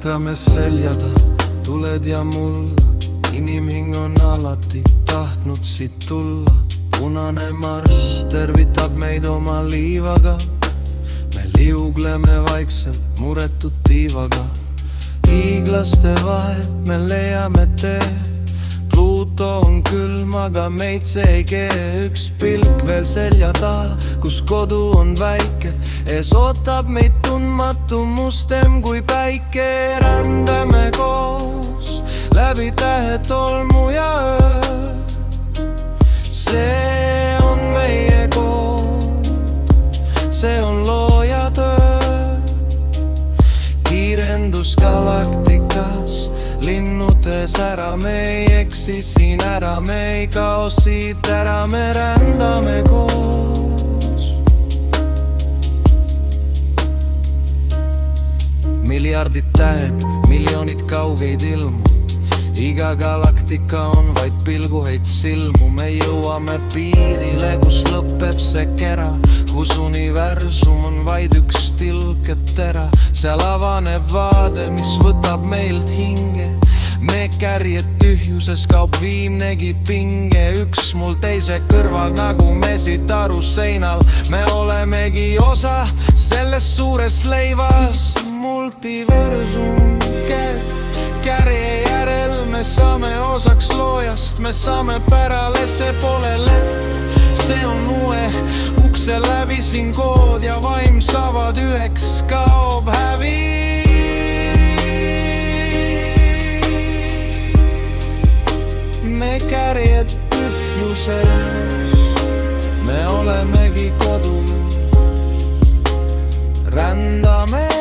vahetame seljada, tuled ja mulla. Inimhing on alati tahtnud siit tulla. Punane marss tervitab meid oma liivaga. Me liugleme vaikselt muretud tiivaga. Hiiglaste vahel me leiame tee. Pluuto on külm, aga meid see ei kee. Üks pilk veel selja taha, kus kodu on väike. Ees ootab meid tundmatu mustem kui päike. Rändame koos läbi tähe, tolmu ja öö. See on meie kood, see on looja töö. Kiirendus galaktikas, linnudes ära, me ei eksi siin ära. Me ei kao siit ära, me rändame koos. Miljardid tähed, miljonid kaugeid ilmu. Iga galaktika on vaid pilguheit silmu. Me jõuame piirile, kus lõpeb see kera, kus universum on vaid üks tilketera. Seal avaneb vaade, mis võtab meilt hinge. Me kärjed tühjuses kaob viimnegi pinge. Üks mul teise kõrval nagu mesitarus seinal. Me olemegi osa sellest suurest leivast. Multiversum käib kärje järel. Me saame osaks loojast, me saame pärale, see pole lepp. See on uue ukse läbi siin kood ja vaim saavad üheks, kaob hävi. Me kärjed tühjuses, me olemegi kodu. Rändame